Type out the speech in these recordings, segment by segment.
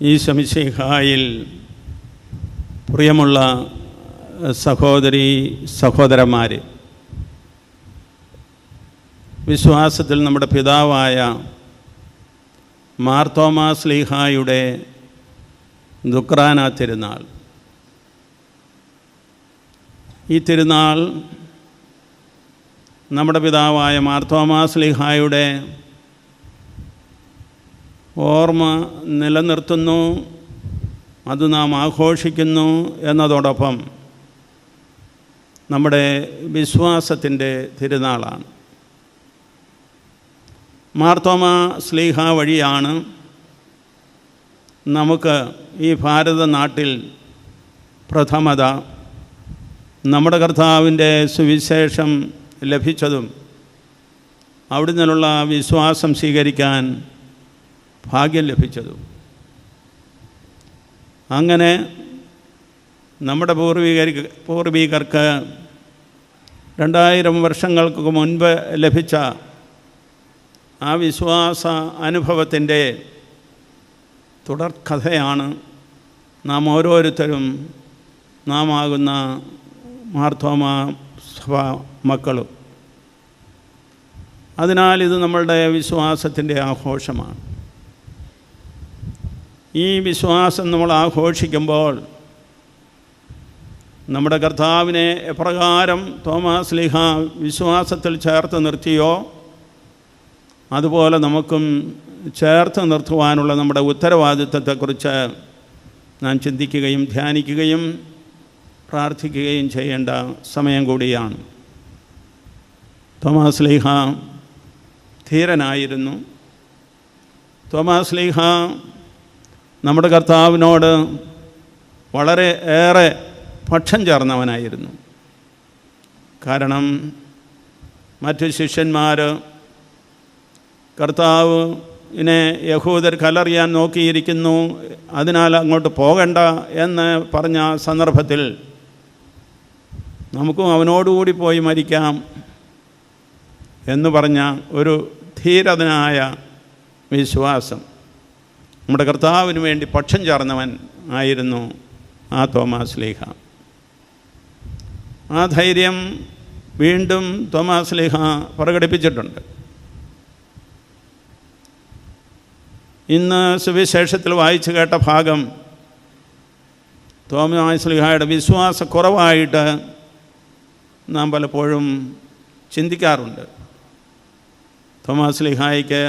ഈശോ മിശിഹായിൽ പ്രിയമുള്ള സഹോദരീ സഹോദരന്മാർ, വിശ്വാസത്തിൽ നമ്മുടെ പിതാവായ മാർത്തോമാ ശ്ലീഹായുടെ ദുക്രാന തിരുനാൾ. ഈ തിരുനാൾ നമ്മുടെ പിതാവായ മാർത്തോമാ ശ്ലീഹായുടെ ഓർമ്മ നിലനിർത്തുന്നു, അത് നാം ആഘോഷിക്കുന്നു എന്നതോടൊപ്പം നമ്മുടെ വിശ്വാസത്തിൻ്റെ തിരുനാളാണ്. മാർത്തോമാ ശ്ലീഹ വഴിയാണ് നമുക്ക് ഈ ഭാരത നാട്ടിൽ പ്രഥമത നമ്മുടെ കർത്താവിൻ്റെ സുവിശേഷം ലഭിച്ചതും അവിടെ നിന്നുള്ള വിശ്വാസം സ്വീകരിക്കാൻ ഭാഗ്യം ലഭിച്ചതും. അങ്ങനെ നമ്മുടെ പൂർവികർക്ക് 2000 വർഷങ്ങൾക്ക് മുൻപ് ലഭിച്ച ആ വിശ്വാസ അനുഭവത്തിൻ്റെ തുടർക്കഥയാണ് നാം ഓരോരുത്തരും നാം ആകുന്ന മാർത്തോമാ സഭ മക്കളും. അതിനാൽ ഇത് നമ്മളുടെ വിശ്വാസത്തിൻ്റെ ആഘോഷമാണ്. ഈ വിശ്വാസം നമ്മൾ ആഘോഷിക്കുമ്പോൾ നമ്മുടെ കർത്താവിനെ എപ്രകാരം തോമാ ശ്ലീഹ വിശ്വാസത്തിൽ ചേർത്ത് നിർത്തിയോ അതുപോലെ നമുക്കും ചേർത്ത് നിർത്തുവാനുള്ള നമ്മുടെ ഉത്തരവാദിത്വത്തെക്കുറിച്ച് നാം ചിന്തിക്കുകയും ധ്യാനിക്കുകയും പ്രാർത്ഥിക്കുകയും ചെയ്യേണ്ട സമയം കൂടിയാണ്. തോമാ ശ്ലീഹ ധീരനായിരുന്നു. തോമാ ശ്ലീഹ നമ്മുടെ കർത്താവിനോട് വളരെ ഏറെ പക്ഷം ചേർന്നവനായിരുന്നു. കാരണം മറ്റു ശിഷ്യന്മാർ കർത്താവിനെ യഹൂദർ കല്ലെറിയാൻ നോക്കിയിരിക്കുന്നു, അതിനാൽ അങ്ങോട്ട് പോകണ്ട എന്ന് പറഞ്ഞ സന്ദർഭത്തിൽ നമുക്കും അവനോടുകൂടി പോയി മരിക്കാം എന്ന് പറഞ്ഞ ഒരു ധീരനായ വിശ്വാസം, നമ്മുടെ കർത്താവിന് വേണ്ടി പക്ഷം ചേർന്നവൻ ആയിരുന്നു ആ തോമാ ശ്ലീഹ. ആ ധൈര്യം വീണ്ടും തോമാ ശ്ലീഹ പ്രകടിപ്പിച്ചിട്ടുണ്ട്. ഇന്ന് സുവിശേഷത്തിൽ വായിച്ചു കേട്ട ഭാഗം തോമാ ശ്ലീഹയുടെ വിശ്വാസക്കുറവായിട്ട് നാം പലപ്പോഴും ചിന്തിക്കാറുണ്ട്. തോമാ ശ്ലീഹായ്ക്ക്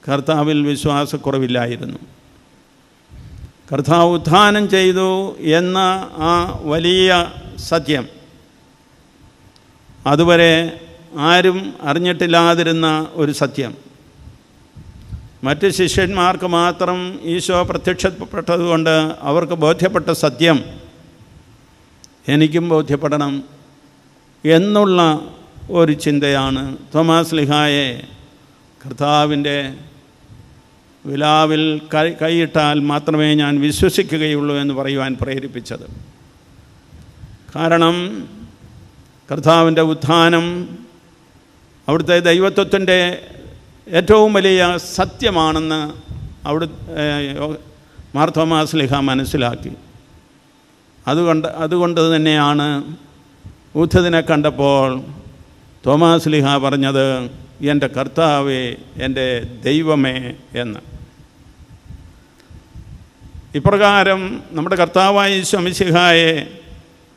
കർത്താവിൽ വിശ്വാസക്കുറവില്ലായിരുന്നു. കർത്താവ് ഉത്ഥാനം ചെയ്തു എന്ന ആ വലിയ സത്യം അതുവരെ ആരും അറിഞ്ഞിട്ടില്ലാതിരുന്ന ഒരു സത്യം, മറ്റ് ശിഷ്യന്മാർക്ക് മാത്രം ഈശോ പ്രത്യക്ഷപ്പെട്ടതുകൊണ്ട് അവർക്ക് ബോധ്യപ്പെട്ട സത്യം എനിക്കും ബോധ്യപ്പെടണം എന്നുള്ള ഒരു ചിന്തയാണ് തോമാ ശ്ലീഹായെ കർത്താവിൻ്റെ വിലാവിൽ കൈയിട്ടാൽ മാത്രമേ ഞാൻ വിശ്വസിക്കുകയുള്ളൂ എന്ന് പറയുവാൻ പ്രേരിപ്പിച്ചത്. കാരണം കർത്താവിൻ്റെ ഉത്ഥാനം അവിടുത്തെ ദൈവത്വത്തിൻ്റെ ഏറ്റവും വലിയ സത്യമാണെന്ന് മാർത്തോമാ ശ്ലീഹ മനസ്സിലാക്കി. അതുകൊണ്ട് തന്നെയാണ് ഉത്ഥിതനെ കണ്ടപ്പോൾ തോമാ ശ്ലീഹ പറഞ്ഞത്, എൻ്റെ കർത്താവേ, എൻ്റെ ദൈവമേ എന്ന്. ഇപ്രകാരം നമ്മുടെ കർത്താവായ ഈശോ മിശിഹായെ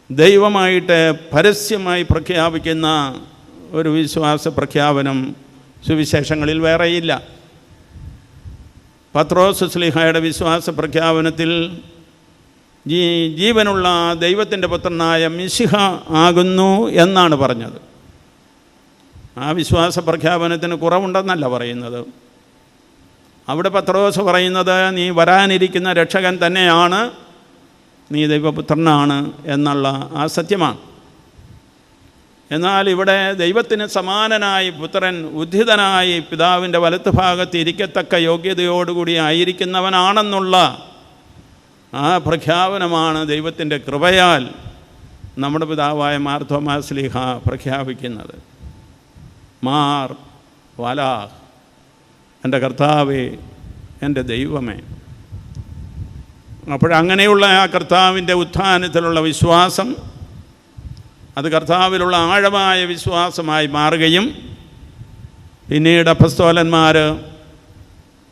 ദൈവമായിട്ട് പരസ്യമായി പ്രഖ്യാപിക്കുന്ന ഒരു വിശ്വാസ പ്രഖ്യാപനം സുവിശേഷങ്ങളിൽ വേറെയില്ല. പത്രോസ് ശ്ലീഹായുടെ വിശ്വാസ പ്രഖ്യാപനത്തിൽ ജീവനുള്ള ദൈവത്തിൻ്റെ പുത്രനായ മിശിഹ ആകുന്നു എന്നാണ് പറഞ്ഞത്. ആ വിശ്വാസ പ്രഖ്യാപനത്തിന് കുറവുണ്ടെന്നല്ല പറയുന്നത്. അവിടെ പത്രോസ് പറയുന്നത് നീ വരാനിരിക്കുന്ന രക്ഷകൻ തന്നെയാണ്, നീ ദൈവപുത്രനാണ് എന്നുള്ള ആ സത്യമാണ്. എന്നാൽ ഇവിടെ ദൈവത്തിന് സമാനനായി പുത്രൻ ഉദ്ധിതനായി പിതാവിൻ്റെ വലത്ത് ഭാഗത്ത് ഇരിക്കത്തക്ക യോഗ്യതയോടുകൂടി ആയിരിക്കുന്നവനാണെന്നുള്ള ആ പ്രഖ്യാപനമാണ് ദൈവത്തിൻ്റെ കൃപയാൽ നമ്മുടെ പിതാവായ മാർത്തോമാ ശ്ലീഹ പ്രഖ്യാപിക്കുന്നത്. മാർ വലാഹ്, എൻ്റെ കർത്താവേ, എൻ്റെ ദൈവമേ. അപ്പോഴങ്ങനെയുള്ള ആ കർത്താവിൻ്റെ ഉത്ഥാനത്തിലുള്ള വിശ്വാസം അത് കർത്താവിലുള്ള ആഴമായ വിശ്വാസമായി മാറുകയും പിന്നീട് അപ്പസ്തോലന്മാർ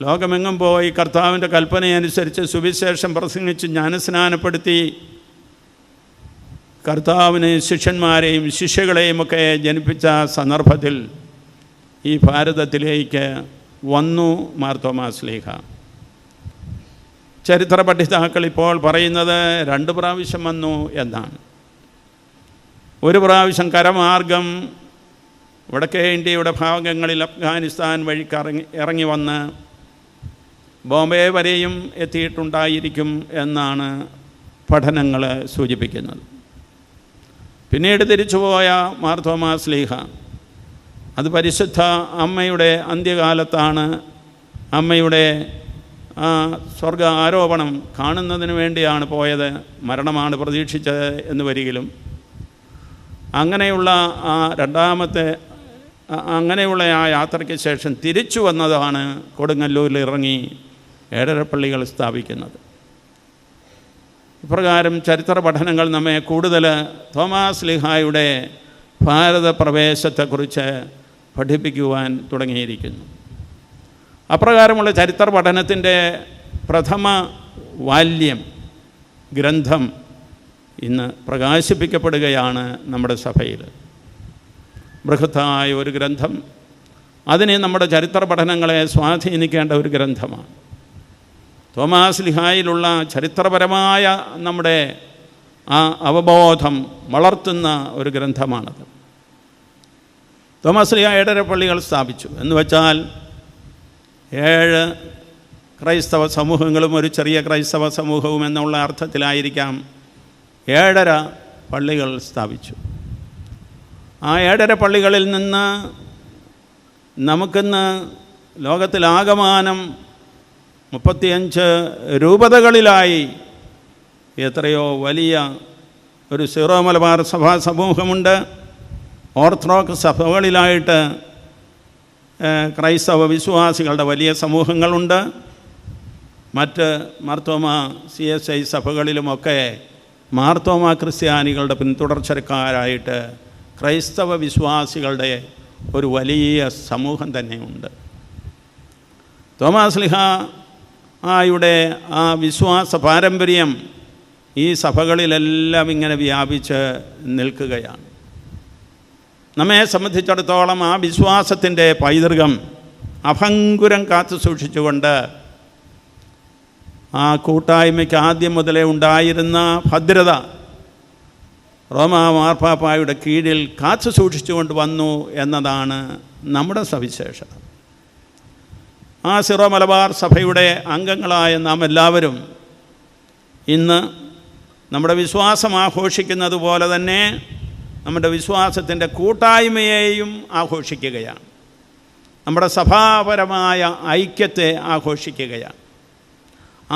ലോകമെങ്ങും പോയി കർത്താവിൻ്റെ കൽപ്പനയനുസരിച്ച് സുവിശേഷം പ്രസംഗിച്ച് ജ്ഞാനസ്നാനപ്പെടുത്തി കർത്താവിന് ശിഷ്യന്മാരെയും ശിഷ്യകളെയും ഒക്കെ ജനിപ്പിച്ച സന്ദർഭത്തിൽ ഈ ഭാരതത്തിലേക്ക് വന്നു മാർത്തോമാ ശ്ലീഹ. ചരിത്ര പഠിതാക്കൾ ഇപ്പോൾ പറയുന്നത് 2 പ്രാവശ്യം വന്നു എന്നാണ്. ഒരു പ്രാവശ്യം കരമാർഗം വടക്കേ ഇന്ത്യയുടെ ഭാഗങ്ങളിൽ അഫ്ഗാനിസ്ഥാൻ വഴി ഇറങ്ങി വന്ന് ബോംബെ വരെയും എത്തിയിട്ടുണ്ടായിരിക്കും എന്നാണ് പഠനങ്ങൾ സൂചിപ്പിക്കുന്നത്. പിന്നീട് തിരിച്ചുപോയ മാർത്തോമാ ശ്ലീഹ അത് പരിശുദ്ധ അമ്മയുടെ അന്ത്യകാലത്താണ് അമ്മയുടെ സ്വർഗ ആരോപണം കാണുന്നതിന് വേണ്ടിയാണ് പോയത്, മരണമാണ് പ്രതീക്ഷിച്ചത് എന്ന് വരികിലും അങ്ങനെയുള്ള അങ്ങനെയുള്ള ആ യാത്രയ്ക്ക് ശേഷം തിരിച്ചു വന്നതാണ് കൊടുങ്ങല്ലൂരിൽ ഇറങ്ങി ഏഴരപ്പള്ളികൾ സ്ഥാപിക്കുന്നത്. ഇപ്രകാരം ചരിത്ര പഠനങ്ങൾ നമ്മെ കൂടുതൽ തോമാ ശ്ലീഹായുടെ ഭാരത പ്രവേശത്തെക്കുറിച്ച് പഠിപ്പിക്കുവാൻ തുടങ്ങിയിരിക്കുന്നു. അപ്രകാരമുള്ള ചരിത്ര പഠനത്തിൻ്റെ പ്രഥമ വാല്യം ഗ്രന്ഥം ഇന്ന് പ്രകാശിപ്പിക്കപ്പെടുകയാണ് നമ്മുടെ സഭയിൽ. ബൃഹത്തായ ഒരു ഗ്രന്ഥം, അതിനെ നമ്മുടെ ചരിത്ര പഠനങ്ങളെ സ്വാധീനിക്കേണ്ട ഒരു ഗ്രന്ഥമാണ്. തോമാ ശ്ലീഹായിലുള്ള ചരിത്രപരമായ നമ്മുടെ ആ അവബോധം വളർത്തുന്ന ഒരു ഗ്രന്ഥമാണത്. തോമാ ശ്ലീഹ 7 പള്ളികൾ സ്ഥാപിച്ചു എന്ന് വെച്ചാൽ 7 ക്രൈസ്തവ സമൂഹങ്ങളും ഒരു ചെറിയ ക്രൈസ്തവ സമൂഹവും എന്നുള്ള അർത്ഥത്തിലായിരിക്കാം 7 പള്ളികൾ സ്ഥാപിച്ചു. ആ 7 പള്ളികളിൽ നിന്ന് നമുക്കിന്ന് ലോകത്തിലാകമാനം 35 രൂപതകളിലായി എത്രയോ വലിയ ഒരു സീറോ മലബാർ സഭാ സമൂഹമുണ്ട്. ഓർത്തഡോക്സ് സഭകളിലായിട്ട് ക്രൈസ്തവ വിശ്വാസികളുടെ വലിയ സമൂഹങ്ങളുണ്ട്. മറ്റ് മാർത്തോമാ CSI സഭകളിലുമൊക്കെ മാർത്തോമാ ക്രിസ്ത്യാനികളുടെ പിന്തുടർച്ചക്കാരായിട്ട് ക്രൈസ്തവ വിശ്വാസികളുടെ ഒരു വലിയ സമൂഹം തന്നെയുണ്ട്. തോമാ ശ്ലീഹായുടെ ആ വിശ്വാസ പാരമ്പര്യം ഈ സഭകളിലെല്ലാം ഇങ്ങനെ വ്യാപിച്ച് നിൽക്കുകയാണ്. നമ്മെ സംബന്ധിച്ചിടത്തോളം ആ വിശ്വാസത്തിൻ്റെ പൈതൃകം അഭംഗുരം കാത്തു സൂക്ഷിച്ചുകൊണ്ട് ആ കൂട്ടായ്മയ്ക്ക് ആദ്യം മുതലേ ഉണ്ടായിരുന്ന ഭദ്രത റോമാ മാർപ്പാപ്പായുടെ കീഴിൽ കാത്തു സൂക്ഷിച്ചുകൊണ്ട് വന്നു എന്നതാണ് നമ്മുടെ സവിശേഷത. ആ സീറോ മലബാർ സഭയുടെ അംഗങ്ങളായ നാം എല്ലാവരും ഇന്ന് നമ്മുടെ വിശ്വാസം ആഘോഷിക്കുന്നത് പോലെ തന്നെ നമ്മുടെ വിശ്വാസത്തിൻ്റെ കൂട്ടായ്മയെയും ആഘോഷിക്കുകയാണ്. നമ്മുടെ സഭാപരമായ ഐക്യത്തെ ആഘോഷിക്കുകയാണ്.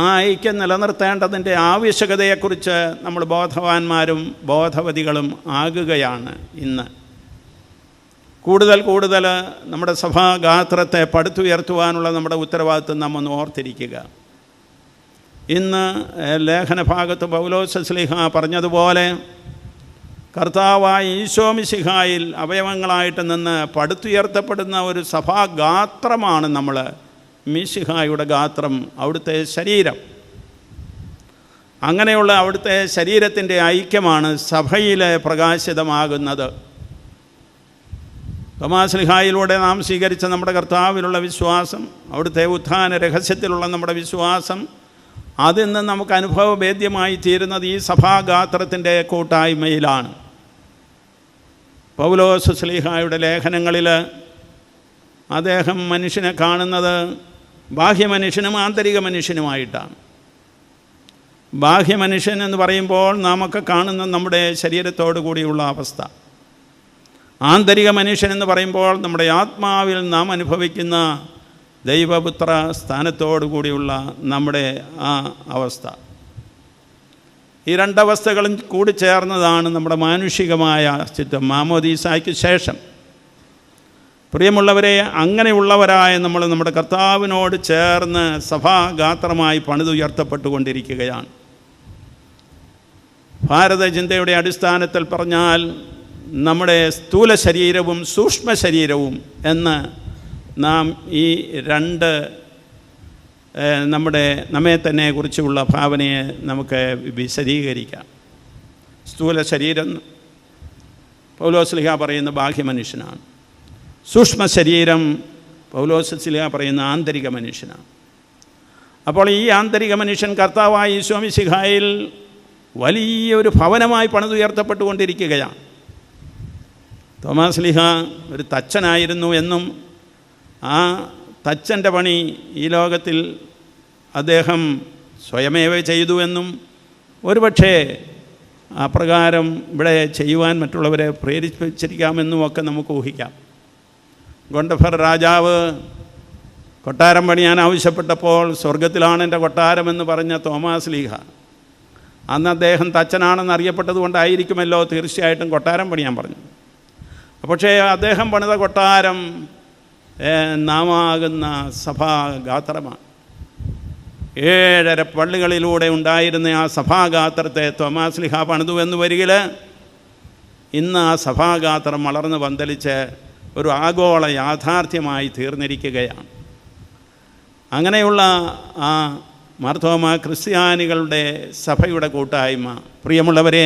ആ ഐക്യം നിലനിർത്തേണ്ടതിൻ്റെ ആവശ്യകതയെക്കുറിച്ച് നമ്മൾ ബോധവാന്മാരും ബോധവതികളും ആകുകയാണ്. ഇന്ന് കൂടുതൽ നമ്മുടെ സഭാഗാത്രത്തെ പടുത്തുയർത്തുവാനുള്ള നമ്മുടെ ഉത്തരവാദിത്വം നാം ഒന്ന് ഓർത്തിരിക്കുക. ഇന്ന് ലേഖനഭാഗത്ത് പൗലോസ് ശ്ലീഹ പറഞ്ഞതുപോലെ കർത്താവായ ഈശോ മിശിഹായിൽ അവയവങ്ങളായിട്ട് നിന്ന് പടുത്തുയർത്തപ്പെടുന്ന ഒരു സഭാഗാത്രമാണ് നമ്മൾ. മിശിഹായുടെ ഗാത്രം, അവിടുത്തെ ശരീരം. അങ്ങനെയുള്ള അവിടുത്തെ ശരീരത്തിൻ്റെ ഐക്യമാണ് സഭയിൽ പ്രകാശിതമാകുന്നത്. തോമാ ശ്ലീഹായിലൂടെ നാം സ്വീകരിച്ച നമ്മുടെ കർത്താവിലുള്ള വിശ്വാസം, അവിടുത്തെ ഉത്ഥാന രഹസ്യത്തിലുള്ള നമ്മുടെ വിശ്വാസം, അതിന്ന് നമുക്ക് അനുഭവവേദ്യമായി തീരുന്നത് ഈ സഭാഗാത്രത്തിൻ്റെ കൂട്ടായ്മയിലാണ്. പൗലോസ് ശ്ലീഹായുടെ ലേഖനങ്ങളിൽ അദ്ദേഹം മനുഷ്യനെ കാണുന്നത് ബാഹ്യമനുഷ്യനും ആന്തരിക മനുഷ്യനുമായിട്ടാണ്. ബാഹ്യമനുഷ്യൻ എന്ന് പറയുമ്പോൾ നാമൊക്കെ കാണുന്ന നമ്മുടെ ശരീരത്തോടു കൂടിയുള്ള അവസ്ഥ. ആന്തരിക മനുഷ്യൻ എന്ന് പറയുമ്പോൾ നമ്മുടെ ആത്മാവിൽ നാം അനുഭവിക്കുന്ന ദൈവപുത്ര സ്ഥാനത്തോടു കൂടിയുള്ള നമ്മുടെ ആ അവസ്ഥ. ഈ രണ്ടവസ്ഥകളും കൂടി ചേർന്നതാണ് നമ്മുടെ മാനുഷികമായ അസ്തിത്വം. മാമോദീസായ്ക്ക് ശേഷം പ്രിയമുള്ളവരെ, അങ്ങനെയുള്ളവരായ നമ്മൾ നമ്മുടെ കർത്താവിനോട് ചേർന്ന് സഭാഗാത്രമായി പണിതുയർത്തപ്പെട്ടുകൊണ്ടിരിക്കുകയാണ്. ഭാരത ചിന്തയുടെ അടിസ്ഥാനത്തിൽ പറഞ്ഞാൽ നമ്മുടെ സ്ഥൂല ശരീരവും സൂക്ഷ്മ ശരീരവും എന്ന് നാം ഈ രണ്ട് നമ്മെ തന്നെ കുറിച്ചുള്ള ഭാവനയെ നമുക്ക് വിശദീകരിക്കാം. സ്ഥൂല ശരീരം പൗലോസ്ലീഹ പറയുന്ന ബാഹ്യമനുഷ്യനാണ്. സൂക്ഷ്മ ശരീരം പൗലോസ്ലീഹ പറയുന്ന ആന്തരിക മനുഷ്യനാണ്. അപ്പോൾ ഈ ആന്തരിക മനുഷ്യൻ കർത്താവായ ഈശോ മിശിഹായിൽ വലിയൊരു ഭവനമായി പണിതുയർത്തപ്പെട്ടുകൊണ്ടിരിക്കുകയാണ്. തോമാസ്ലീഹ ഒരു തച്ചനായിരുന്നു എന്നും ആ തച്ചൻ്റെ പണി ഈ ലോകത്തിൽ അദ്ദേഹം സ്വയമേവ ചെയ്തു എന്നും ഒരുപക്ഷേ അപ്രകാരം ഇവിടെ ചെയ്യുവാൻ മറ്റുള്ളവരെ പ്രേരിപ്പിച്ചിരിക്കാമെന്നും ഒക്കെ നമുക്ക് ഊഹിക്കാം. ഗൊണ്ടഫർ രാജാവ് കൊട്ടാരം പണിയാൻ ആവശ്യപ്പെട്ടപ്പോൾ സ്വർഗത്തിലാണ് എൻ്റെ കൊട്ടാരമെന്ന് പറഞ്ഞ തോമാസ്ലീഹ അന്ന് അദ്ദേഹം തച്ചനാണെന്ന് അറിയപ്പെട്ടത് കൊണ്ടായിരിക്കുമല്ലോ തീർച്ചയായിട്ടും കൊട്ടാരം പണിയാൻ പറഞ്ഞു. പക്ഷേ അദ്ദേഹം പണിത കൊട്ടാരം നാമാകുന്ന സഭാഗാത്രമാണ്. 7 പള്ളികളിലൂടെ ഉണ്ടായിരുന്ന ആ സഭാഗാത്രത്തെ തോമാസ്ലീഹ പണിതു എന്ന് വരികിൽ ഇന്ന് ആ സഭാഗാത്രം വളർന്ന് പന്തലിച്ച് ഒരു ആഗോള യാഥാർത്ഥ്യമായി തീർന്നിരിക്കുകയാണ്. അങ്ങനെയുള്ള ആ മാർത്തോമ ക്രിസ്ത്യാനികളുടെ സഭയുടെ കൂട്ടായ്മ, പ്രിയമുള്ളവരെ,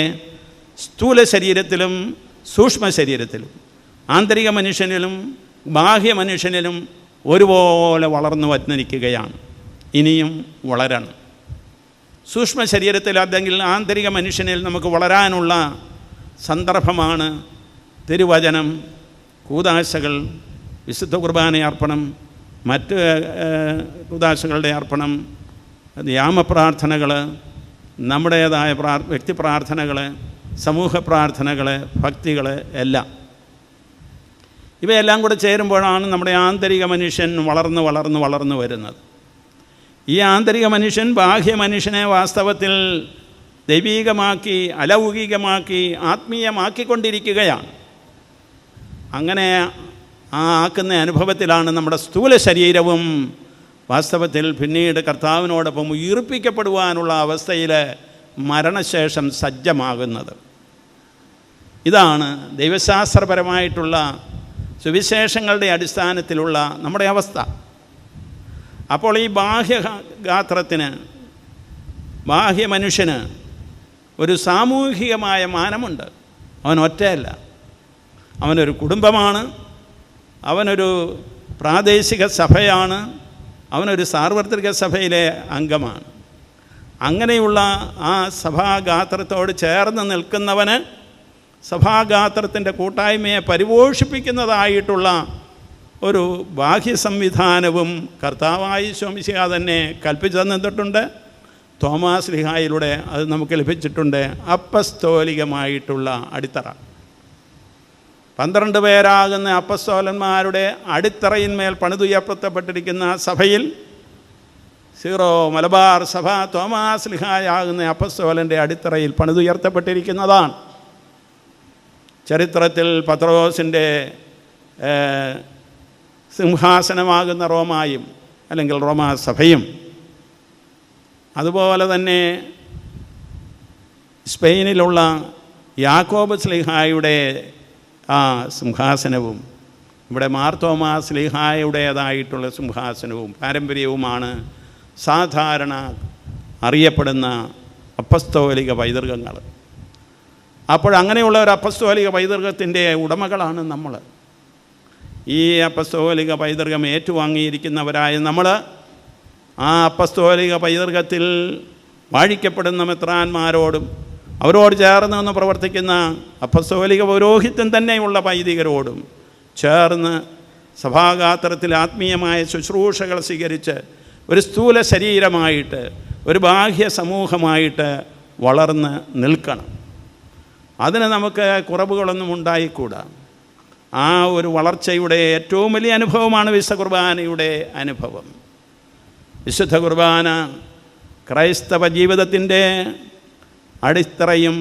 സ്ഥൂല ശരീരത്തിലും സൂക്ഷ്മ ശരീരത്തിലും ആന്തരിക മനുഷ്യനിലും ബാഹ്യ മനുഷ്യനിലും ഒരുപോലെ വളർന്നു വന്നിരിക്കുകയാണ്. ഇനിയും വളരണം. സൂക്ഷ്മ ശരീരത്തിൽ അല്ലെങ്കിൽ ആന്തരിക മനുഷ്യനിൽ നമുക്ക് വളരാനുള്ള സന്ദർഭമാണ് തിരുവചനം, കൂദാശകൾ, വിശുദ്ധ കുർബാന അർപ്പണം, മറ്റ് കൂദാശകളുടെ അർപ്പണം, യാമപ്രാർത്ഥനകൾ, നമ്മുടേതായ വ്യക്തി പ്രാർത്ഥനകൾ, സമൂഹ പ്രാർത്ഥനകൾ, ഭക്തികൾ എല്ലാം. ഇവയെല്ലാം കൂടെ ചേരുമ്പോഴാണ് നമ്മുടെ ആന്തരിക മനുഷ്യൻ വളർന്നു വരുന്നത്. ഈ ആന്തരിക മനുഷ്യൻ ബാഹ്യ മനുഷ്യനെ വാസ്തവത്തിൽ ദൈവീകമാക്കി, അലൗകികമാക്കി, ആത്മീയമാക്കിക്കൊണ്ടിരിക്കുകയാണ്. അങ്ങനെ ആക്കുന്ന അനുഭവത്തിലാണ് നമ്മുടെ സ്ഥൂല ശരീരവും വാസ്തവത്തിൽ പിന്നീട് കർത്താവിനോടൊപ്പം ഉയർപ്പിക്കപ്പെടുവാനുള്ള അവസ്ഥയിൽ മരണശേഷം സജ്ജമാകുന്നത്. ഇതാണ് ദൈവശാസ്ത്രപരമായിട്ടുള്ള സുവിശേഷങ്ങളുടെ അടിസ്ഥാനത്തിലുള്ള നമ്മുടെ അവസ്ഥ. അപ്പോൾ ഈ ബാഹ്യഗാത്രത്തിന്, ബാഹ്യ മനുഷ്യന് ഒരു സാമൂഹികമായ മാനമുണ്ട്. അവൻ ഒറ്റയല്ല, അവനൊരു കുടുംബമാണ്, അവനൊരു പ്രാദേശിക സഭയാണ്, അവനൊരു സാർവത്രിക സഭയിലെ അംഗമാണ്. അങ്ങനെയുള്ള ആ സഭാഗാത്രത്തോട് ചേർന്ന് നിൽക്കുന്നവന് സഭാഗാത്രത്തിൻ്റെ കൂട്ടായ്മയെ പരിപോഷിപ്പിക്കുന്നതായിട്ടുള്ള ഒരു ബാഹ്യ സംവിധാനവും കർത്താവായ ഈശോ മിശിഹാ തന്നെ കൽപ്പിച്ചു തന്നിട്ടുണ്ട്. തോമാസ്ലീഹായിലൂടെ അത് നമുക്ക് ലഭിച്ചിട്ടുണ്ട്. അപ്പസ്തോലികമായിട്ടുള്ള അടിത്തറ. 12 പേരാകുന്ന അപ്പസ്തോലന്മാരുടെ അടിത്തറയിന്മേൽ പണിതുയർത്തപ്പെട്ടിരിക്കുന്ന സഭയിൽ സീറോ മലബാർ സഭ തോമാസ്ലീഹായാകുന്ന അപ്പസ്തോലൻ്റെ അടിത്തറയിൽ പണിതുയർത്തപ്പെട്ടിരിക്കുന്നതാണ്. ചരിത്രത്തിൽ പത്രോസിൻ്റെ സിംഹാസനമാകുന്ന റോമായും അല്ലെങ്കിൽ റോമാ സഭയും, അതുപോലെ തന്നെ സ്പെയിനിലുള്ള യാക്കോബ് സ്ലീഹായുടെ ആ സിംഹാസനവും ഇവിടെ മാർത്തോമാ സ്ലീഹായുടേതായിട്ടുള്ള സിംഹാസനവും പാരമ്പര്യവുമാണ് സാധാരണ അറിയപ്പെടുന്ന അപ്പസ്തോലിക പൈതൃകങ്ങൾ. അപ്പോഴങ്ങനെയുള്ള ഒരു അപ്പസ്തോലിക പൈതൃകത്തിൻ്റെ ഉടമകളാണ് നമ്മൾ. ഈ അപ്പസ്തോലിക പൈതൃകം ഏറ്റുവാങ്ങിയിരിക്കുന്നവരായ നമ്മൾ ആ അപ്പസ്തോലിക പൈതൃകത്തിൽ വാഴിക്കപ്പെടുന്ന മെത്രാന്മാരോടും അവരോട് ചേർന്ന് നിന്ന് പ്രവർത്തിക്കുന്ന അപ്പസ്തോലിക പൗരോഹിത്യം തന്നെയുള്ള വൈദികരോടും ചേർന്ന് സഭാഗാത്രത്തിൽ ആത്മീയമായ ശുശ്രൂഷകൾ സ്വീകരിച്ച് ഒരു സ്ഥൂല ശരീരമായിട്ട്, ഒരു ബാഹ്യ സമൂഹമായിട്ട് വളർന്ന് നിൽക്കണം. അതിന് നമുക്ക് കുറവുകളൊന്നും ഉണ്ടായിക്കൂടാ. ആ ഒരു വളർച്ചയുടെ ഏറ്റവും വലിയ അനുഭവമാണ് വിശുദ്ധ കുർബാനയുടെ അനുഭവം. വിശുദ്ധ കുർബാന ക്രൈസ്തവ ജീവിതത്തിൻ്റെ അടിത്തറയും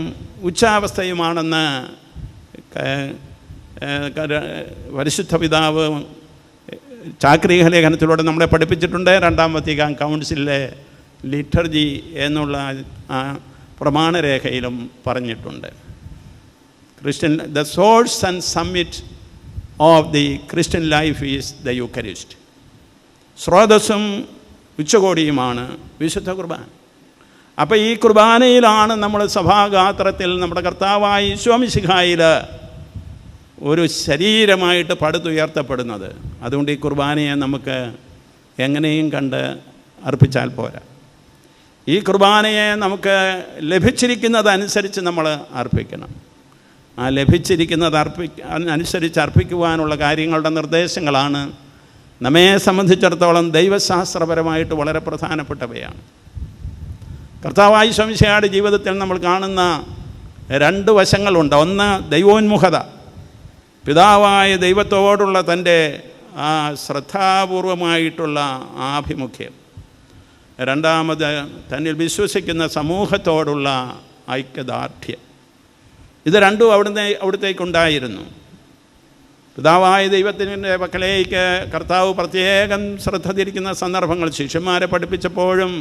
ഉച്ചാവസ്ഥയുമാണെന്ന് പരിശുദ്ധ പിതാവ് ചാക്രിക ലേഖനത്തിലൂടെ നമ്മളെ പഠിപ്പിച്ചിട്ടുണ്ട്. രണ്ടാം വത്തിക്കാൻ കൗൺസിലിലെ ലിറ്റർജി എന്നുള്ള പ്രമാണരേഖയിലും പറഞ്ഞിട്ടുണ്ട്. The source and summit of the Christian life is the Eucharist. സ്രോതസ്സും ഉച്ചകോടിയുമാണ് വിശുദ്ധ കുർബാന. അപ്പോൾ ഈ കുർബാനയിലാണ് നമ്മൾ സഭാഗാത്രത്തിൽ നമ്മുടെ കർത്താവായ ഈശോ മിശിഹായിൽ ഒരു ശരീരമായിട്ട് പടുത്തുയർത്തപ്പെടുന്നത്. അതുകൊണ്ട് ഈ കുർബാനയെ നമുക്ക് എങ്ങനെയും കണ്ട് അർപ്പിച്ചാൽ പോരാ. ഈ കുർബാനയെ നമുക്ക് ലഭിച്ചിരിക്കുന്നതനുസരിച്ച് നമ്മൾ അർപ്പിക്കണം. ആ ലഭിച്ചിരിക്കുന്നത് അനുസരിച്ച് അർപ്പിക്കുവാനുള്ള കാര്യങ്ങളുടെ നിർദ്ദേശങ്ങളാണ് നമ്മെ സംബന്ധിച്ചിടത്തോളം ദൈവശാസ്ത്രപരമായിട്ട് വളരെ പ്രധാനപ്പെട്ടവയാണ്. കർത്താവായ ഈശോ മിശിഹായുടെ ജീവിതത്തിൽ നമ്മൾ കാണുന്ന രണ്ട് വശങ്ങളുണ്ട്. ഒന്ന് ദൈവോന്മുഖത, പിതാവായ ദൈവത്തോടുള്ള തൻ്റെ ആ ശ്രദ്ധാപൂർവമായിട്ടുള്ള ആഭിമുഖ്യം. രണ്ടാമത് തന്നിൽ വിശ്വസിക്കുന്ന സമൂഹത്തോടുള്ള ഐക്യദാർഢ്യം. ഇത് രണ്ടും അവിടത്തേക്കുണ്ടായിരുന്നു. പിതാവായ ദൈവത്തിൻ്റെ പക്കലേക്ക് കർത്താവ് പ്രത്യേകം ശ്രദ്ധ തിരിക്കുന്ന സന്ദർഭങ്ങൾ ശിഷ്യന്മാരെ പഠിപ്പിച്ചപ്പോഴും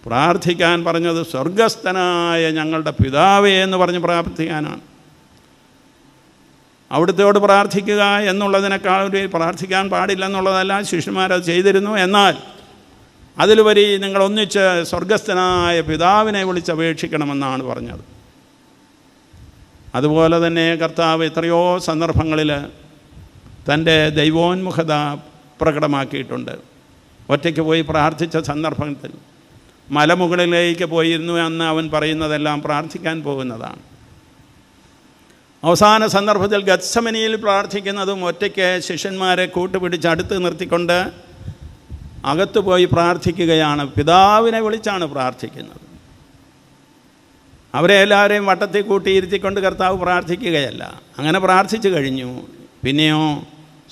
പ്രാർത്ഥിക്കാൻ പറഞ്ഞത് സ്വർഗസ്ഥനായ ഞങ്ങളുടെ പിതാവേ എന്ന് പറഞ്ഞ് പ്രാർത്ഥിക്കാനാണ്. അവിടുത്തോട് പ്രാർത്ഥിക്കുക എന്നുള്ളതിനേക്കാൾ പ്രാർത്ഥിക്കാൻ പാടില്ലെന്നുള്ളതല്ല, ശിഷ്യന്മാരത് ചെയ്തിരുന്നു. എന്നാൽ അതിലുപരി നിങ്ങൾ ഒന്നിച്ച് സ്വർഗസ്ഥനായ പിതാവിനെ വിളിച്ചപേക്ഷിക്കണമെന്നാണ് പറഞ്ഞത്. അതുപോലെ തന്നെ കർത്താവ് എത്രയോ സന്ദർഭങ്ങളിൽ തൻ്റെ ദൈവോന്മുഖത പ്രകടമാക്കിയിട്ടുണ്ട്. ഒറ്റയ്ക്ക് പോയി പ്രാർത്ഥിച്ച സന്ദർഭത്തിൽ മലമുകളിലേക്ക് പോയിരുന്നു എന്ന് അവൻ പറയുന്നതെല്ലാം പ്രാർത്ഥിക്കാൻ പോകുന്നതാണ്. അവസാന സന്ദർഭത്തിൽ ഗത്സമനിയിൽ പ്രാർത്ഥിക്കുന്നതും ഒറ്റയ്ക്ക് ശിഷ്യന്മാരെ കൂട്ടുപിടിച്ച് അടുത്ത് നിർത്തിക്കൊണ്ട് അകത്ത് പോയി പ്രാർത്ഥിക്കുകയാണ്. പിതാവിനെ വിളിച്ചാണ് പ്രാർത്ഥിക്കുന്നത്. അവരെ എല്ലാവരെയും വട്ടത്തിൽ കൂട്ടിയിരുത്തിക്കൊണ്ട് കർത്താവ് പ്രാർത്ഥിക്കുകയല്ല. അങ്ങനെ പ്രാർത്ഥിച്ചു കഴിഞ്ഞു. പിന്നെയോ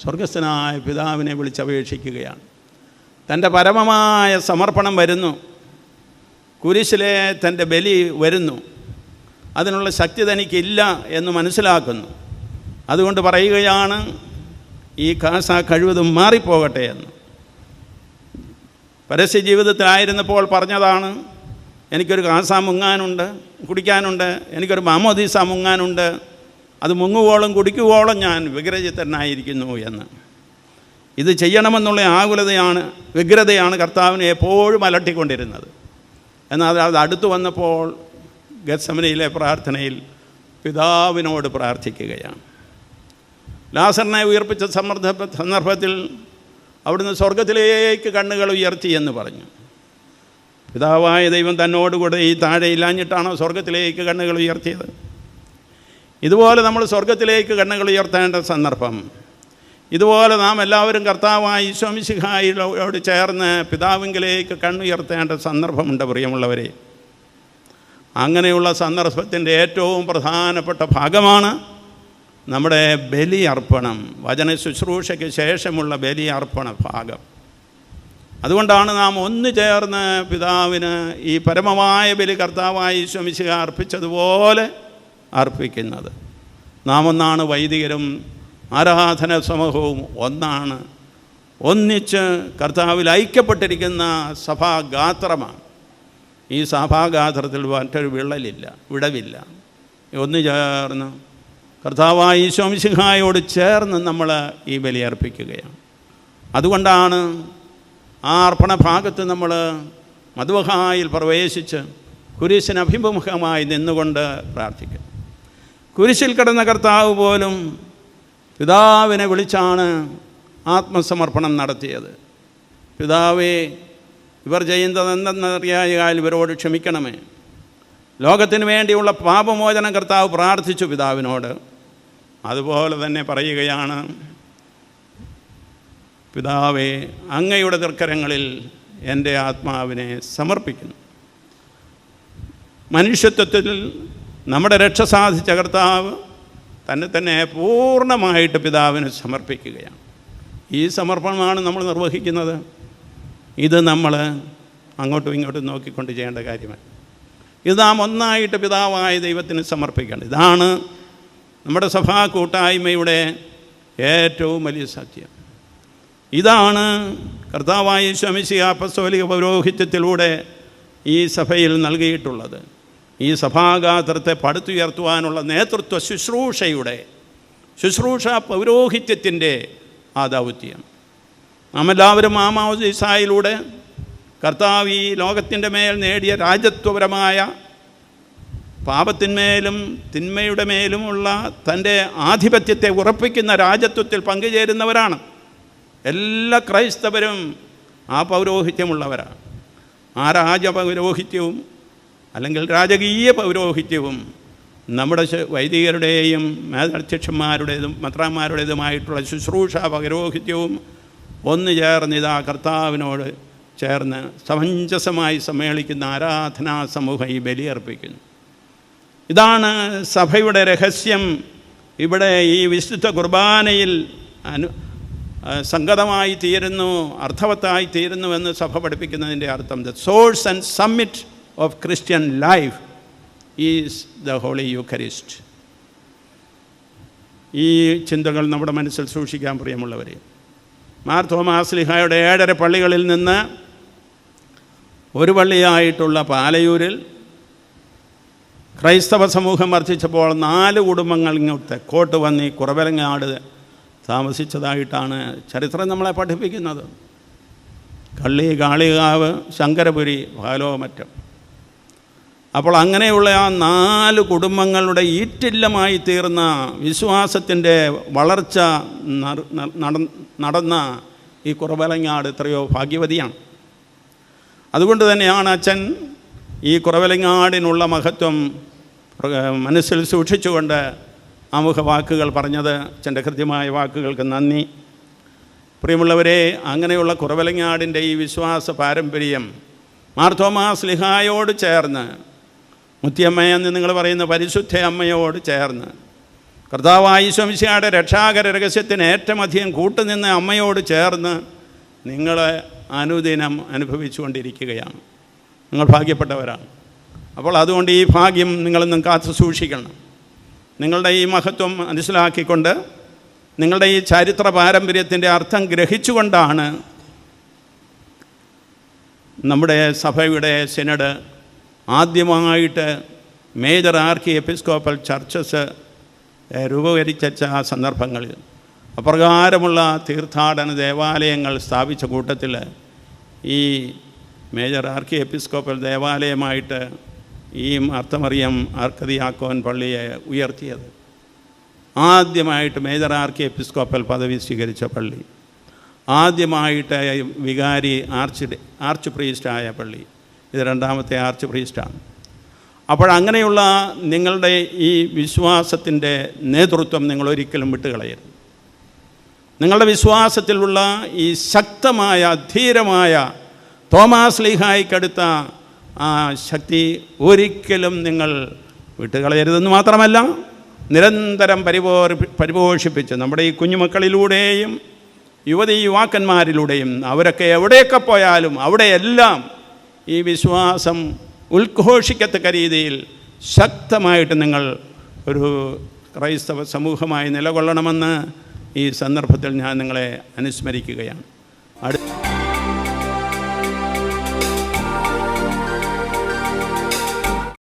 സ്വർഗസ്ഥനായ പിതാവിനെ വിളിച്ചപേക്ഷിക്കുകയാണ്. തൻ്റെ പരമമായ സമർപ്പണം വരുന്നു. കുരിശിലെ തൻ്റെ ബലി വരുന്നു. അതിനുള്ള ശക്തി തനിക്കില്ല എന്ന് മനസ്സിലാക്കുന്നു. അതുകൊണ്ട് പറയുകയാണ്, ഈ കാസ കഴിവതും മാറിപ്പോകട്ടെ എന്ന്. പരസ്യ ജീവിതത്തിലായിരുന്നപ്പോൾ പറഞ്ഞതാണ്, എനിക്കൊരു കാസ മുങ്ങാനുണ്ട്, കുടിക്കാനുണ്ട്, എനിക്കൊരു മാമോദീസ മുങ്ങാനുണ്ട്, അത് മുങ്ങുവോളം കുടിക്കുവോളം ഞാൻ വിഗ്രഹചിത്തനായിരിക്കുന്നു എന്ന്. ഇത് ചെയ്യണമെന്നുള്ള വ്യഗ്രതയാണ് കർത്താവിനെ എപ്പോഴും അലട്ടിക്കൊണ്ടിരുന്നത്. എന്നാൽ അത് അടുത്തു വന്നപ്പോൾ ഗത്സമനയിലെ പ്രാർത്ഥനയിൽ പിതാവിനോട് പ്രാർത്ഥിക്കുകയാണ്. ലാസറിനെ ഉയർപ്പിച്ച സന്ദർഭത്തിൽ അവിടുന്ന് സ്വർഗത്തിലേക്ക് കണ്ണുകൾ ഉയർത്തി എന്ന് പറഞ്ഞു. പിതാവായ ദൈവം തന്നോടുകൂടെ ഈ താഴെ ഇല്ലാഞ്ഞിട്ടാണോ സ്വർഗത്തിലേക്ക് കണ്ണുകൾ ഉയർത്തിയത്? ഇതുപോലെ നമ്മൾ സ്വർഗത്തിലേക്ക് കണ്ണുകൾ ഉയർത്തേണ്ട സന്ദർഭം. ഇതുപോലെ നാം എല്ലാവരും കർത്താവായ ഈശോ മിശിഹായോട് ചേർന്ന് പിതാവിങ്കിലേക്ക് കണ്ണുയർത്തേണ്ട സന്ദർഭമുണ്ട് പ്രിയമുള്ളവരെ. അങ്ങനെയുള്ള സന്ദർഭത്തിൻ്റെ ഏറ്റവും പ്രധാനപ്പെട്ട ഭാഗമാണ് നമ്മുടെ ബലി അർപ്പണം, വചന ശുശ്രൂഷയ്ക്ക് ശേഷമുള്ള ബലി അർപ്പണ ഭാഗം. അതുകൊണ്ടാണ് നാം ഒന്ന് ചേർന്ന് പിതാവിന് ഈ പരമമായ ബലി കർത്താവായ ഈശോ മിശിഹ അർപ്പിച്ചതുപോലെ അർപ്പിക്കുന്നത്. നാം ഒന്നാണ്, വൈദികരും ആരാധന സമൂഹവും ഒന്നാണ്. ഒന്നിച്ച് കർത്താവിൽ ഐക്യപ്പെട്ടിരിക്കുന്ന സഭാഗാത്രമാണ്. ഈ സഭാഗാത്രത്തിൽ മറ്റൊരു വിടവില്ല. ഒന്ന് ചേർന്ന് കർത്താവായ ഈശോ മിശിഹായോട് ചേർന്ന് നമ്മൾ ഈ ബലി അർപ്പിക്കുകയാണ്. അതുകൊണ്ടാണ് ആ അർപ്പണ ഭാഗത്ത് നമ്മൾ മദ്ബഹായിൽ പ്രവേശിച്ച് കുരിശിന് അഭിമുഖമായി നിന്നുകൊണ്ട് പ്രാർത്ഥിക്കും. കുരിശിൽ കിടന്ന കർത്താവ് പോലും പിതാവിനെ വിളിച്ചാണ് ആത്മസമർപ്പണം നടത്തിയത്. പിതാവേ, ഇവർ ചെയ്യുന്നത് എന്തെന്നറിയായാൽ ഇവരോട് ക്ഷമിക്കണമേ. ലോകത്തിന് വേണ്ടിയുള്ള പാപമോചനം കർത്താവ് പ്രാർത്ഥിച്ചു പിതാവിനോട്. അതുപോലെ തന്നെ പറയുകയാണ്, പിതാവേ, അങ്ങയുടെ തൃക്കരങ്ങളിൽ എൻ്റെ ആത്മാവിനെ സമർപ്പിക്കുന്നു. മനുഷ്യത്വത്തിൽ നമ്മുടെ രക്ഷ സാധിച്ച കർത്താവ് തന്നെ പൂർണ്ണമായിട്ട് പിതാവിന് സമർപ്പിക്കുകയാണ്. ഈ സമർപ്പണമാണ് നമ്മൾ നിർവഹിക്കുന്നത്. ഇത് നമ്മൾ അങ്ങോട്ടും ഇങ്ങോട്ടും നോക്കിക്കൊണ്ട് ചെയ്യേണ്ട കാര്യമാണ്. ഇത് നാം ഒന്നായിട്ട് പിതാവായ ദൈവത്തിന് സമർപ്പിക്കേണ്ടത്. ഇതാണ് നമ്മുടെ സഭാ കൂട്ടായ്മയുടെ ഏറ്റവും വലിയ സത്യം. ഇതാണ് കർത്താവായ യേശു മിശിഹ അപ്പസ്തോലിക പൗരോഹിത്യത്തിലൂടെ ഈ സഭയിൽ നൽകിയിട്ടുള്ളത്. ഈ സഭാഗാത്രത്തെ പടുത്തുയർത്തുവാനുള്ള നേതൃത്വ ശുശ്രൂഷ പൗരോഹിത്യത്തിൻ്റെ ആ ദൗത്യം. നാമെല്ലാവരും മാമോദീസായിലൂടെ കർത്താവ് ഈ ലോകത്തിൻ്റെ മേൽ നേടിയ രാജത്വപരമായ പാപത്തിന്മേലും തിന്മയുടെ മേലുമുള്ള തൻ്റെ ആധിപത്യത്തെ ഉറപ്പിക്കുന്ന രാജത്വത്തിൽ പങ്കുചേരുന്നവരാണ്. എല്ലാ ക്രൈസ്തവരും ആ പൗരോഹിത്യമുള്ളവരാണ്. ആ രാജപൗരോഹിത്യവും അല്ലെങ്കിൽ രാജകീയ പൗരോഹിത്യവും നമ്മുടെ വൈദികരുടെയും മേധധ്യക്ഷന്മാരുടേതും മെത്രാന്മാരുടേതുമായിട്ടുള്ള ശുശ്രൂഷ പൗരോഹിത്യവും ഒന്നു ചേർന്ന് ഇതാ കർത്താവിനോട് ചേർന്ന് സമഞ്ജസമായി സമ്മേളിക്കുന്ന ആരാധനാ സമൂഹം ഈ ബലിയർപ്പിക്കുന്നു. ഇതാണ് സഭയുടെ രഹസ്യം. ഇവിടെ ഈ വിശുദ്ധ കുർബാനയിൽ സംഗതമായി തീരുന്നു, അർത്ഥവത്തായി തീരുന്നുവെന്ന് സഭ പഠിപ്പിക്കുന്നതിൻ്റെ അർത്ഥം the source and summit of Christian life is the holy Eucharist. ഈ ചിന്തകൾ നമ്മുടെ മനസ്സിൽ സൂക്ഷിക്കാൻ പ്രിയമുള്ളവരെ. മാർ തോമാസ് ശ്ലീഹായുടെ 7 പള്ളികളിൽ നിന്ന് ഒരു പള്ളിയായിട്ടുള്ള പാലയൂരിൽ ക്രൈസ്തവ സമൂഹം വർദ്ധിച്ചപ്പോൾ 4 കുടുംബങ്ങൾ ഇങ്ങോട്ട് തെക്കോട്ട് വന്ന് ഈ കുറവലങ്ങാട് താമസിച്ചതായിട്ടാണ് ചരിത്രം നമ്മളെ പഠിപ്പിക്കുന്നത്. കള്ളി, കാളികാവ്, ശങ്കരപുരി, പാലോമറ്റം. അപ്പോൾ അങ്ങനെയുള്ള ആ 4 കുടുംബങ്ങളുടെ ഈറ്റില്ലമായി തീർന്ന വിശ്വാസത്തിൻ്റെ വളർച്ച നടന്ന ഈ കുറവലങ്ങാട് എത്രയോ ഭാഗ്യവതിയാണ്. അതുകൊണ്ട് തന്നെയാണ് അച്ഛൻ ഈ കുറവലങ്ങാടിനുള്ള മഹത്വം മനസ്സിൽ സൂക്ഷിച്ചുകൊണ്ട് ആമുഖ വാക്കുകൾ പറഞ്ഞത്. അച്ഛൻ്റെ കൃത്യമായ വാക്കുകൾക്ക് നന്ദി. പ്രിയമുള്ളവരെ, അങ്ങനെയുള്ള കുറവലങ്ങാടിൻ്റെ ഈ വിശ്വാസ പാരമ്പര്യം മാർ തോമാസ് ശ്ലീഹായോട് ചേർന്ന്, മുത്തിയമ്മയെന്ന് നിങ്ങൾ പറയുന്ന പരിശുദ്ധ അമ്മയോട് ചേർന്ന്, കർത്താവായ യേശു മിശിഹായുടെ രക്ഷാകര രഹസ്യത്തിന് ഏറ്റവും അധികം കൂട്ടുനിന്ന അമ്മയോട് ചേർന്ന് നിങ്ങൾ അനുദിനം അനുഭവിച്ചുകൊണ്ടിരിക്കുകയാണ്. നിങ്ങൾ ഭാഗ്യപ്പെട്ടവരാണ്. അപ്പോൾ അതുകൊണ്ട് ഈ ഭാഗ്യം നിങ്ങളൊന്നും കാത്തു സൂക്ഷിക്കണം. നിങ്ങളുടെ ഈ മഹത്വം മനസ്സിലാക്കിക്കൊണ്ട്, നിങ്ങളുടെ ഈ ചരിത്ര പാരമ്പര്യത്തിൻ്റെ അർത്ഥം ഗ്രഹിച്ചുകൊണ്ടാണ് നമ്മുടെ സഭയുടെ സിനഡ് ആദ്യമായിട്ട് മേജർ ആർക്കി എപ്പിസ്കോപ്പൽ ചർച്ചസ് രൂപീകരിച്ച സന്ദർഭങ്ങളിൽ അപ്രകാരമുള്ള തീർത്ഥാടന ദേവാലയങ്ങൾ സ്ഥാപിച്ച കൂട്ടത്തിൽ ഈ മേജർ ആർക്കി എപ്പിസ്കോപ്പൽ ദേവാലയമായിട്ട് ഈ മാർത്തമറിയം ആർക്കതിയാക്കോൻ പള്ളിയെ ഉയർത്തിയത്. ആദ്യമായിട്ട് മേജർ ആർക്കി എപ്പിസ്കോപ്പൽ പദവി സ്വീകരിച്ച പള്ളി, ആദ്യമായിട്ട് വികാരി ആർച്ച് പ്രീസ്റ്റായ പള്ളി, ഇത് 2ാമത്തെ ആർച്ച് പ്രീസ്റ്റാണ്. അപ്പോഴങ്ങനെയുള്ള നിങ്ങളുടെ ഈ വിശ്വാസത്തിൻ്റെ നേതൃത്വം നിങ്ങളൊരിക്കലും വിട്ടുകളയരുത്. നിങ്ങളുടെ വിശ്വാസത്തിലുള്ള ഈ ശക്തമായ ധീരമായ തോമാസ് ശ്ലീഹായ്ക്കടുത്ത ആ ശക്തി ഒരിക്കലും നിങ്ങൾ വിട്ടുകളയരുതെന്ന് മാത്രമല്ല, നിരന്തരം പരിപോഷിപ്പിച്ച് നമ്മുടെ ഈ കുഞ്ഞുമക്കളിലൂടെയും യുവാക്കന്മാരിലൂടെയും അവരൊക്കെ എവിടെയൊക്കെ പോയാലും അവിടെയെല്ലാം ഈ വിശ്വാസം ഉദ്ഘോഷിക്കത്തക്ക രീതിയിൽ ശക്തമായിട്ട് നിങ്ങൾ ഒരു ക്രൈസ്തവ സമൂഹമായി നിലകൊള്ളണമെന്ന് ഈ സന്ദർഭത്തിൽ ഞാൻ നിങ്ങളെ അനുസ്മരിക്കുകയാണ്.